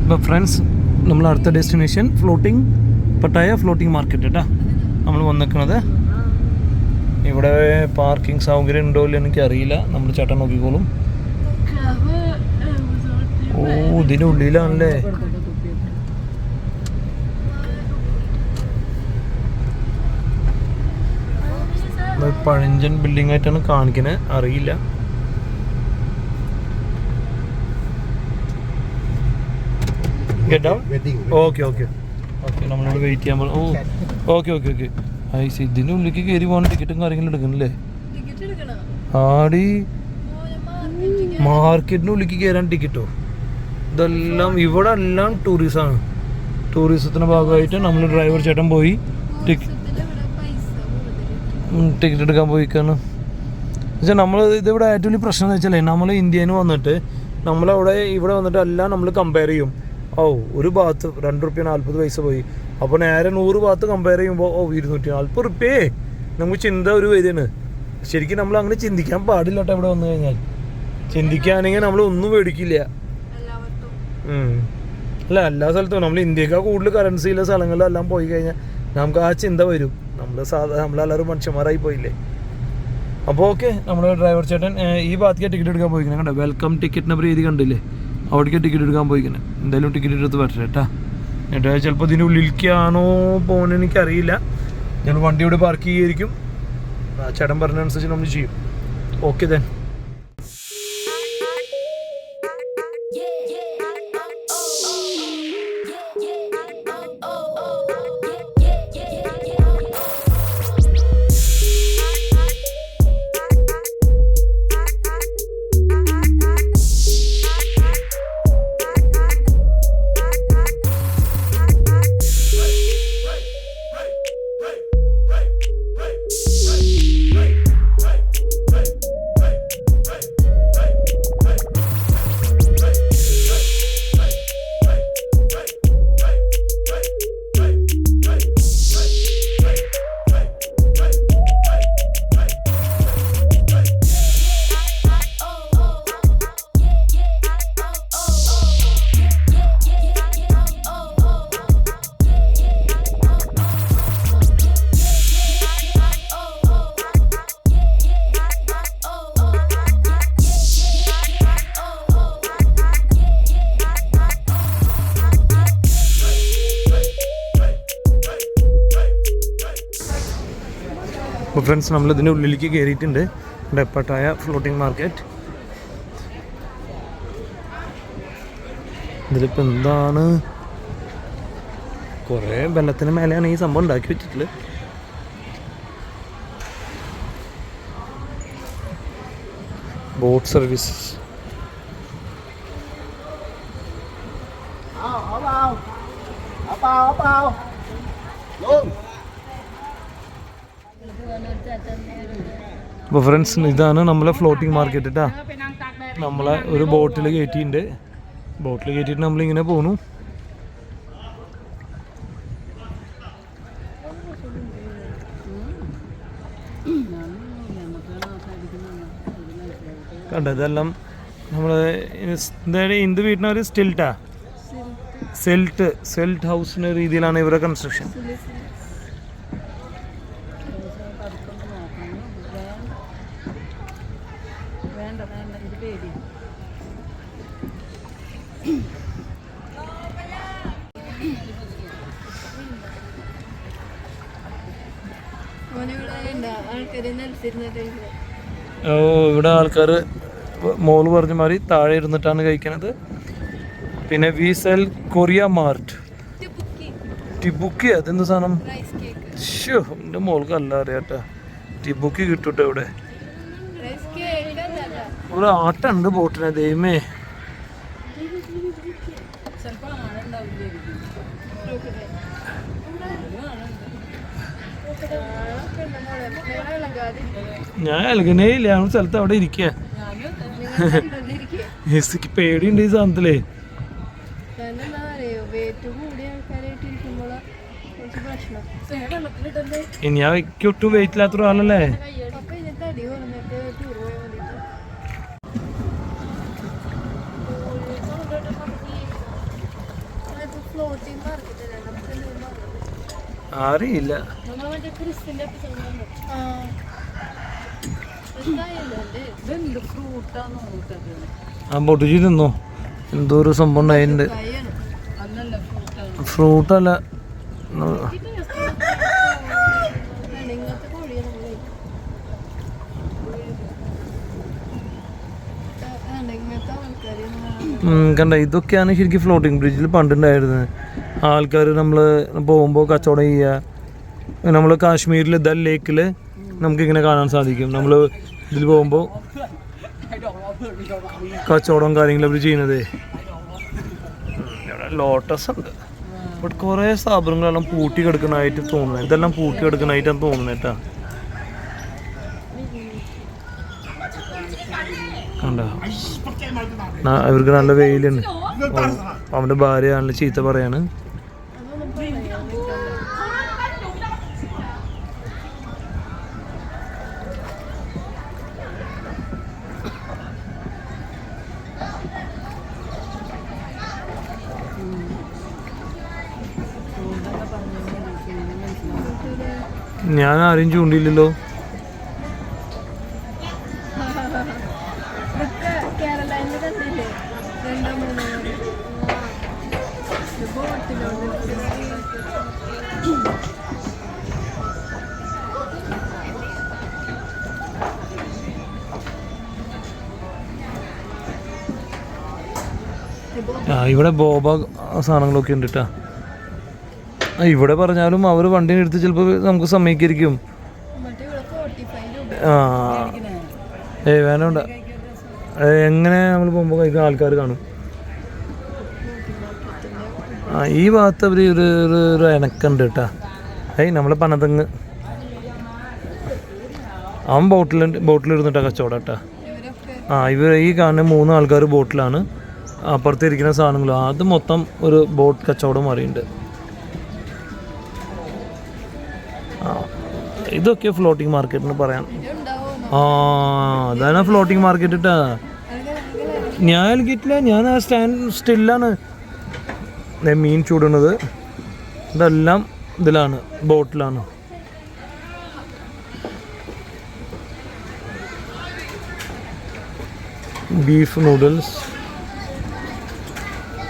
ഇപ്പോൾ ഫ്രണ്ട്സ് നമ്മൾ അടുത്ത destination floating Pattaya floating market കേട്ടോ നമ്മൾ വന്നിരിക്കുന്നത്. ഇവിടെ പാർക്കിംഗ് സൗകര്യം ഉണ്ടോ ഇല്ല എനിക്കറിയില്ല, നമ്മൾ ചേട്ടൻ നോക്കിക്കോളും. ഓ ഇതിൻ്റെ ഉള്ളിലാണല്ലേ. പഴഞ്ചൻ ബിൽഡിംഗ് ആയിട്ടാണ് കാണിക്കുന്നത്, അറിയില്ല. ഓക്കെ ഓക്കെ ഓക്കെ നമ്മളിവിടെ വെയിറ്റ് ചെയ്യാൻ ഓ ഓക്കെ ഓക്കെ ഓക്കെ ഐസ്. ഇതിൻ്റെ ഉള്ളിലേക്ക് കയറി പോകാൻ ടിക്കറ്റും കാര്യങ്ങളും എടുക്കണല്ലേ? ആടി മാർക്കറ്റിൻ്റെ ഉള്ളിലേക്ക് കയറാൻ ടിക്കറ്റോ? ഇതെല്ലാം ഇവിടെ എല്ലാം ടൂറിസമാണ്. ടൂറിസത്തിൻ്റെ ഭാഗമായിട്ട് നമ്മൾ ഡ്രൈവർ ചേട്ടൻ പോയി ടിക്കറ്റ് എടുക്കാൻ പോയിക്കാണ്. എന്നുവെച്ചാൽ നമ്മൾ ഇതിവിടെ ഏറ്റവും വലിയ പ്രശ്നം എന്ന് വെച്ചാൽ നമ്മൾ ഇന്ത്യയിൽ നിന്ന് വന്നിട്ട് നമ്മളവിടെ ഇവിടെ വന്നിട്ട് എല്ലാം നമ്മൾ കമ്പയർ ചെയ്യും. ഓ ഒരു ഭാഗത്ത് 2 റുപ്യ 40 പൈസ പോയി, അപ്പോൾ നേരെ 100 ഭാഗത്ത് കമ്പയർ ചെയ്യുമ്പോൾ ഓ 240 റുപ്യേ നമുക്ക് ചിന്ത ഒരു വരികയാണ്. ശരിക്കും നമ്മൾ അങ്ങനെ ചിന്തിക്കാൻ പാടില്ല കേട്ടോ. ഇവിടെ വന്നു കഴിഞ്ഞാൽ ചിന്തിക്കുകയാണെങ്കിൽ നമ്മൾ ഒന്നും മേടിക്കില്ല. അല്ല എല്ലാ സ്ഥലത്തും നമ്മൾ ഇന്ത്യക്കാർ കൂടുതൽ കറൻസിയിലെ സ്ഥലങ്ങളിലെല്ലാം പോയി കഴിഞ്ഞാൽ നമുക്ക് ആ ചിന്ത വരും. നമ്മളെല്ലാവരും മനുഷ്യന്മാരായി പോയില്ലേ. അപ്പോൾ ഓക്കെ നമ്മുടെ ഡ്രൈവർ ചേട്ടൻ ഈ ഭാഗത്തേക്ക് ടിക്കറ്റ് എടുക്കാൻ പോയിക്കുന്നത് കണ്ടോ. വെൽക്കം ടിക്കറ്റ് നമ്പർ എഴുതി കണ്ടില്ലേ, അവിടേക്ക് ടിക്കറ്റ് എടുക്കാൻ പോയിക്കുന്നത്. എന്തായാലും ടിക്കറ്റ് എടുത്ത് പറ്റേ കേട്ടാ. എന്നിട്ട് ചിലപ്പോൾ ഇതിൻ്റെ ഉള്ളിലേക്കാണോ പോകുന്നത് എനിക്കറിയില്ല. ഞാൻ വണ്ടി ഇവിടെ പാർക്ക് ചെയ്യായിരിക്കും. ചേട്ടൻ പറഞ്ഞതനുസരിച്ച് നമ്മൾ ചെയ്യും. Okay then. അപ്പോൾ ഫ്രണ്ട്സ് നമ്മളിതിൻ്റെ ഉള്ളിലേക്ക് കയറിയിട്ടുണ്ട്. Pattaya floating market. ഇതിലിപ്പോൾ എന്താണ്, കുറേ വെള്ളത്തിന് മേലെയാണ് ഈ സംഭവം ഉണ്ടാക്കി വെച്ചിട്ടുള്ളത്. Boat service. അപ്പോൾ ഫ്രണ്ട്സ് ഇതാണ് നമ്മളെ ഫ്ലോട്ടിംഗ് മാർക്കറ്റ് കേട്ടോ. നമ്മളെ ഒരു ബോട്ടിൽ കയറ്റിയിട്ടുണ്ട്. ബോട്ടിൽ കയറ്റിയിട്ട് നമ്മളിങ്ങനെ പോണു. കണ്ടോ ഇതെല്ലാം നമ്മൾ എന്തായാലും ഇന്ത് വീട്ടിന് ഒരു സ്റ്റിൽട്ടാ സെൽറ്റ് ഹൗസിൻ്റെ രീതിയിലാണ് ഇവരുടെ കൺസ്ട്രക്ഷൻ. ഓ ഇവിടെ ആൾക്കാർ മോള് പറഞ്ഞ മാതിരി താഴെ ഇരുന്നിട്ടാണ് കഴിക്കണത്. പിന്നെ വി സെൽ കൊറിയ മാർട്ട് ടിബുക്കി. അതെന്ത് സാധനം? ഷോ എൻ്റെ മോൾക്ക് അല്ല അറിയാട്ടാ. ടിബുക്കി കിട്ടൂട്ടെ ഇവിടെ. ഇവിടെ ആട്ടുണ്ട് ബോട്ടിനെ. ദൈവമേ ഞാൻ നൽകണേ ഇല്ല. ഞങ്ങൾ സ്ഥലത്ത് അവിടെ ഇരിക്കുക. പേടിയുണ്ട് ഈ സാധനത്തിലേ. ഇനി ആ ഒട്ടും വെയിറ്റ് ഇല്ലാത്ത ഒരാളല്ലേ. അറിയില്ല. ആ പൊട്ടിച്ച് തിന്നോ, എന്തോ ഒരു സംഭവം ഉണ്ടായിട്ടുണ്ട്. ഫ്രൂട്ടല്ല, കണ്ട ഇതൊക്കെയാണ് ശരിക്കും ഫ്ലോട്ടിംഗ് ബ്രിഡ്ജിൽ പണ്ടുണ്ടായിരുന്നത്. ആൾക്കാർ നമ്മൾ പോകുമ്പോൾ കച്ചവടം ചെയ്യുക. നമ്മൾ കാശ്മീരിൽ ദൽ ലേക്കിൽ നമുക്കിങ്ങനെ കാണാൻ സാധിക്കും. നമ്മൾ ഇതിൽ പോകുമ്പോൾ കച്ചവടം കാര്യങ്ങളും അവർ ചെയ്യുന്നത്. ഇവിടെ ലോട്ടസ് ഉണ്ട്. ഇവിടെ കുറേ സ്ഥാപനങ്ങളെല്ലാം പൂട്ടി കിടക്കുന്നതായിട്ട് തോന്നുന്നത്. ഇതെല്ലാം പൂട്ടി കിടക്കുന്നതായിട്ടാണ് തോന്നുന്നത് കേട്ടോ. കണ്ടോ, അവർക്ക് നല്ല വെയിലുണ്ട്. അവൻ്റെ ഭാര്യ നല്ല ചീത്ത പറയാണ്. ഞാൻ ആരും ചൂണ്ടിയില്ലല്ലോ. ഇവിടെ ബോബ സാധനങ്ങളൊക്കെ ഉണ്ട് കേട്ടോ. ഇവിടെ പറഞ്ഞാലും അവർ വണ്ടിനെ എടുത്ത് ചിലപ്പോൾ നമുക്ക് സമ്മതിക്കായിരിക്കും. വേണ്ട, എങ്ങനെ നമ്മൾ പോകുമ്പോൾ കഴിക്കുന്ന ആൾക്കാർ കാണും. ഈ ഭാഗത്ത് അവർ ഒരു ഇണക്കുണ്ട് കേട്ടോ. നമ്മളെ പനതങ്ങ് അവൻ ബോട്ടിലിരുന്നിട്ടാ കച്ചവടം കേട്ടോ. ഇവർ ഈ കാണുന്ന 3 ആൾക്കാർ ബോട്ടിലാണ്. അപ്പുറത്തിരിക്കുന്ന സാധനങ്ങൾ അത് മൊത്തം ഒരു ബോട്ട് കച്ചവടം മാറിയുണ്ട്. ഇതൊക്കെ ഫ്ലോട്ടിംഗ് മാർക്കറ്റ് എന്ന് പറയാം. അതാണ് ഫ്ലോട്ടിംഗ് മാർക്കറ്റ് കേട്ടാ. ഞാൻ കിട്ടില്ല, ഞാൻ ആ സ്റ്റില്ലാണ് മീൻ ചൂടുന്നത്. ഇതെല്ലാം ഇതിലാണ്, ബോട്ടിലാണ്. ബീഫ് നൂഡിൽസ്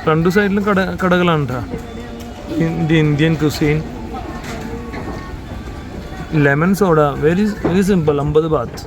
2 സൈഡിലും കടകളാണ് കേട്ടോ. Indian cuisine. Lemon soda very simple, 50 baht.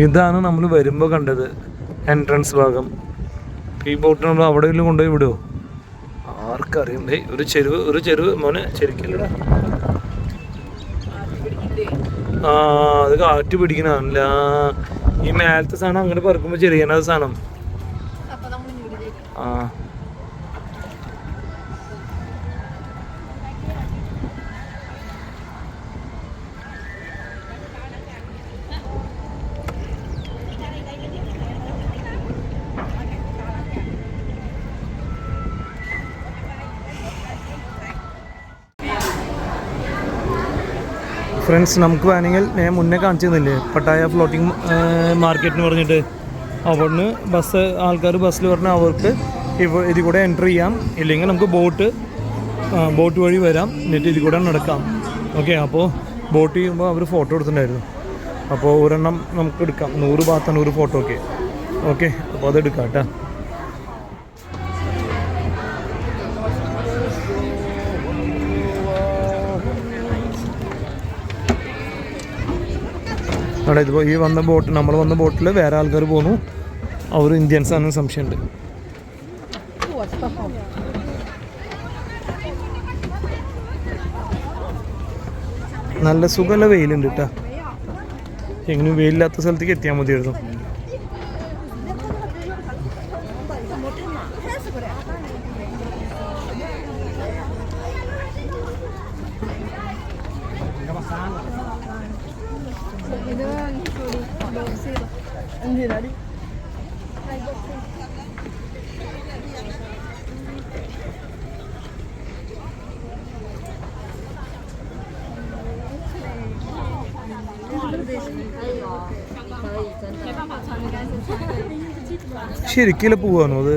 ഇതാണ് നമ്മൾ വരുമ്പോൾ കണ്ടത് എൻട്രൻസ് ഭാഗം. ഈ ബോട്ട് നമ്മൾ അവിടെ കൊണ്ടുപോയി വിടുമോ ആർക്കറിയണ്ടേ. ഒരു ചെരുവ് മോനെ ചെരുക്കില്ലടാ. അത് കാറ്റ് പിടിക്കണല്ല. ഈ മേലത്തെ സാധനം അങ്ങനെ പറക്കുമ്പോൾ ചെറിയണത് സാധനം. ഫ്രണ്ട്സ്, നമുക്ക് വേണമെങ്കിൽ ഞാൻ മുന്നേ കാണിച്ചു തന്നില്ലേ പട്ടായ ഫ്ലോട്ടിംഗ് മാർക്കറ്റ് എന്ന് പറഞ്ഞിട്ട്. അവിടുന്ന് ആൾക്കാർ ബസ്സിൽ പറഞ്ഞാൽ അവർക്ക് ഇതിൽ കൂടെ എൻ്റർ ചെയ്യാം. ഇല്ലെങ്കിൽ നമുക്ക് ബോട്ട് വഴി വരാം, എന്നിട്ട് ഇതിൽ കൂടെ നടക്കാം. ഓക്കെ, അപ്പോൾ ബോട്ട് ചെയ്യുമ്പോൾ അവർ ഫോട്ടോ എടുത്തിട്ടുണ്ടായിരുന്നു. അപ്പോൾ ഒരെണ്ണം നമുക്ക് എടുക്കാം. 100 ബാത്താണ് ഒരു ഫോട്ടോ. ഓക്കെ, അപ്പോൾ അതെടുക്കാം കേട്ടോ. അവിടെ ഇതിപ്പോൾ നമ്മൾ വന്ന ബോട്ടിൽ വേറെ ആൾക്കാർ പോകുന്നു. അവർ ഇന്ത്യൻസ് ആണെന്ന് സംശയമുണ്ട്. നല്ല സുഖമുള്ള വെയിലുണ്ട് കേട്ടോ. എങ്ങനെയും വെയിലില്ലാത്ത സ്ഥലത്തേക്ക് എത്തിയാൽ മതിയായിരുന്നു. ശരിക്കില്ല പോവാണോ അത്?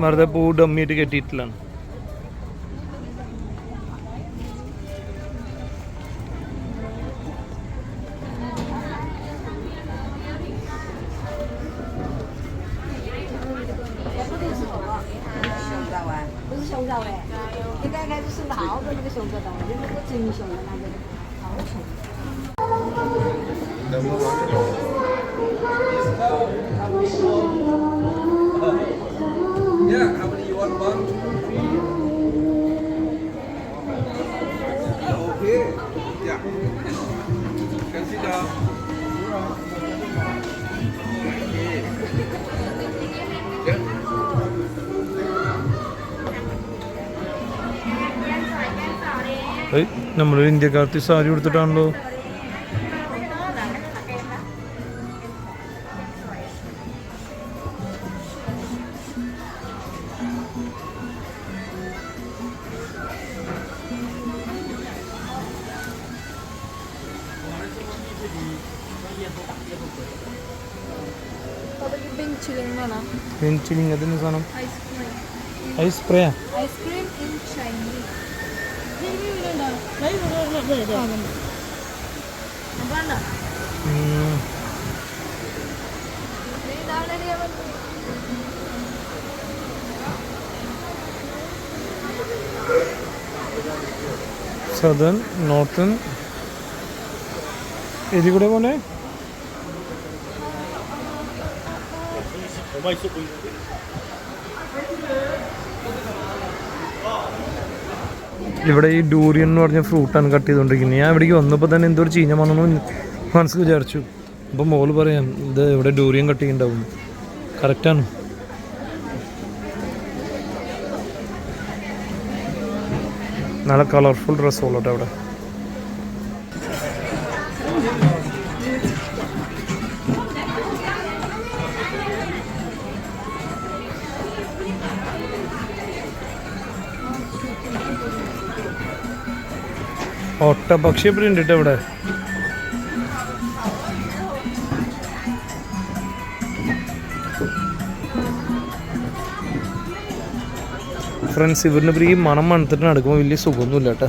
വെറുതെ പൂ ഡമ്മിയിട്ട് കെട്ടിയിട്ടില്ലാണ്. നമ്മളൊരു ഇന്ത്യക്കാർക്ക് സാരി കൊടുത്തിട്ടാണല്ലോ. പെൻസിലിംഗ് അതിന് സാധനം ഐസ് സ്പ്രേ. സദേൺ നോർത്തൺ ഇതിൽ കൂടെ പോണേ. ഇവിടെ ഈ ഡൂറിയൻ എന്ന് പറഞ്ഞ ഫ്രൂട്ടാണ് കട്ട് ചെയ്തുകൊണ്ടിരിക്കുന്നത്. ഞാൻ ഇവിടേക്ക് വന്നപ്പോൾ തന്നെ എന്തോ ഒരു ചീഞ്ഞ മണമെന്ന് മനസ്സിൽ വിചാരിച്ചു. അപ്പോൾ മോള് പറയാം ഇത് ഇവിടെ ഡൂറിയൻ കട്ട് ചെയ്യുന്നുണ്ടാവും. കറക്റ്റാണ്. നല്ല കളർഫുൾ ഡ്രസ്സുള്ളൂ അവിടെ. ഒട്ടപക്ഷി പ്രിന്റ് ഇട്ട് ഇവിടെ. ഫ്രണ്ട്സ് ഇവരിന് ഈ മണം മണത്തിട്ട് നടക്കുമ്പോൾ വലിയ സുഖമൊന്നുമില്ല കേട്ടോ.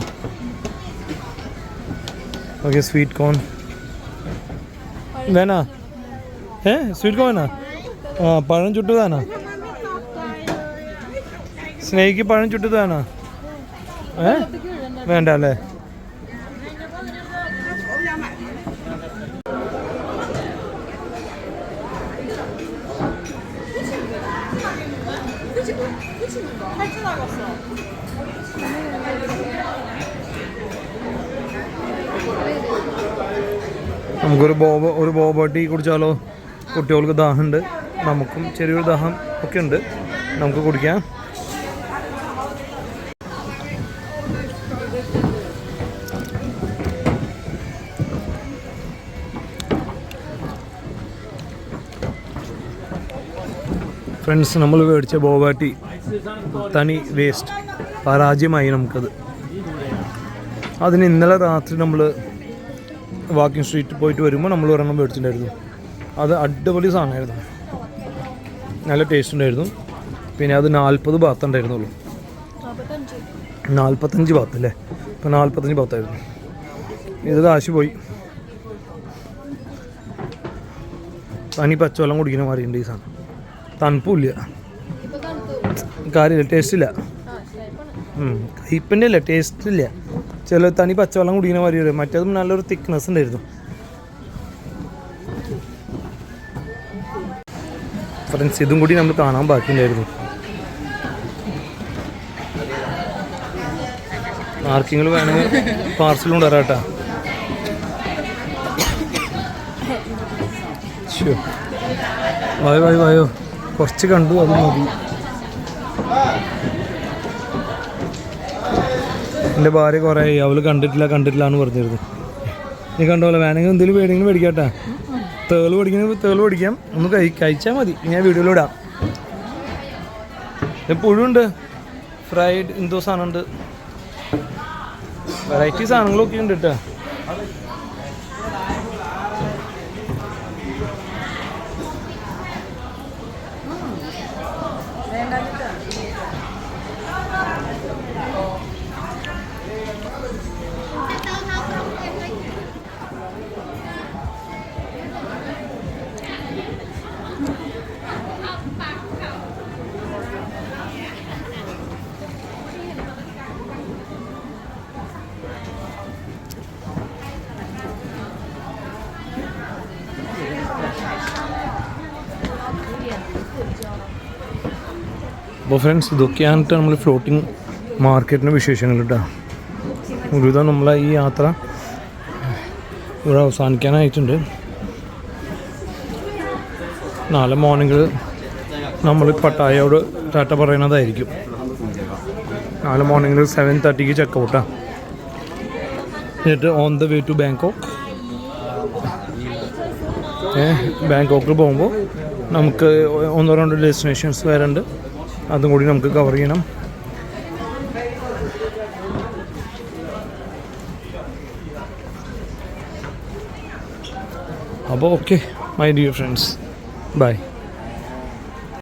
ഓക്കെ സ്വീറ്റ് കോൺ വേണ? സ്വീറ്റ് കോൺ വേണ? പഴം ചുട്ടതാണോ? സ്നേഹിക്ക് പഴം ചുട്ടതാണോ? വേണ്ട അല്ലേ? നമുക്കൊരു ബോബ ടീ കുടിച്ചാലോ? കുട്ടികൾക്ക് ദാഹമുണ്ട്, നമുക്കും ചെറിയൊരു ദാഹം ഒക്കെ ഉണ്ട്, നമുക്ക് കുടിക്കാം. ഫ്രണ്ട്സ് നമ്മൾ മേടിച്ച ബോബ ടീ തനി വേസ്റ്റ്, പരാജയമായി നമുക്കത്. അതിന് ഇന്നലെ രാത്രി നമ്മൾ വാക്കിംഗ് സ്ട്രീറ്റിൽ പോയിട്ട് വരുമ്പോൾ നമ്മൾ ഒരെണ്ണം മേടിച്ചിട്ടുണ്ടായിരുന്നു. അത് അടിപൊളി സാധനമായിരുന്നു, നല്ല ടേസ്റ്റ് ഉണ്ടായിരുന്നു. പിന്നെ അത് 40 ബാത്ത് ഉണ്ടായിരുന്നുള്ളൂ. 45 ബാത്ത് അല്ലേ? ഇപ്പം 45 ബാത്തായിരുന്നു. ഇത് കാശ് പോയി. തനി പച്ചവെള്ളം കുടിക്കുന്ന മാറിയുണ്ട് ഈ സാധനം. തണുപ്പില്ല, കാര്യമില്ല, ടേസ്റ്റില്ല. കയ്പൻ്റെ അല്ല, ടേസ്റ്റില്ല. ചില തനി പച്ചവെള്ളം കുടിക്കുന്ന മാതിരി വരും. മറ്റേതും നല്ലൊരു തിക്നെസ് ഉണ്ടായിരുന്നു. ഫ്രണ്ട്സ് ഇതും കൂടി നമ്മൾ കാണാൻ ബാക്കിയുണ്ടായിരുന്നു. ആർക്കെങ്കിലും വേണമെങ്കിൽ പാർസൽ കൊണ്ടുവരാം കേട്ടോ. വായോ വായോ വായോ, കുറച്ച് കണ്ടു അത് മതി. എൻ്റെ ഭാര്യ കുറേ അവള് കണ്ടിട്ടില്ല എന്ന് പറഞ്ഞിരുന്നു. നീ കണ്ടോളെ, വേണമെങ്കിൽ എന്തെങ്കിലും വേണമെങ്കിലും മേടിക്കാട്ടാ. തേള് പഠിക്കാം, ഒന്ന് കഴിച്ചാൽ മതി. ഞാൻ വീഡിയോയിലിടാം. പുഴുണ്ട്, ഫ്രൈഡ് എന്തോ സാധനമുണ്ട്, വെറൈറ്റി സാധനങ്ങളൊക്കെ ഉണ്ട് കേട്ടോ. അപ്പോൾ ഫ്രണ്ട്സ്, ഇതൊക്കെയാണ് നമ്മൾ ഫ്ലോട്ടിംഗ് മാർക്കറ്റിൻ്റെ വിശേഷങ്ങൾ കേട്ടോ. ഒരുവിധം നമ്മളെ ഈ യാത്ര ഇവിടെ അവസാനിക്കാനായിട്ടുണ്ട്. നാളെ മോർണിംഗിൽ നമ്മൾ പട്ടായയോട് ടാറ്റ പറയുന്നതായിരിക്കും. നാളെ മോർണിംഗിൽ 7:30 ചെക്കൗട്ടാണ്. എന്നിട്ട് on the way to Bangkok. ബാങ്കോക്കിൽ പോകുമ്പോൾ നമുക്ക് 1-2 ഡെസ്റ്റിനേഷൻസ് വരുന്നുണ്ട്, അതും കൂടി നമുക്ക് കവർ ചെയ്യണം. അപ്പോൾ okay my dear friends, by.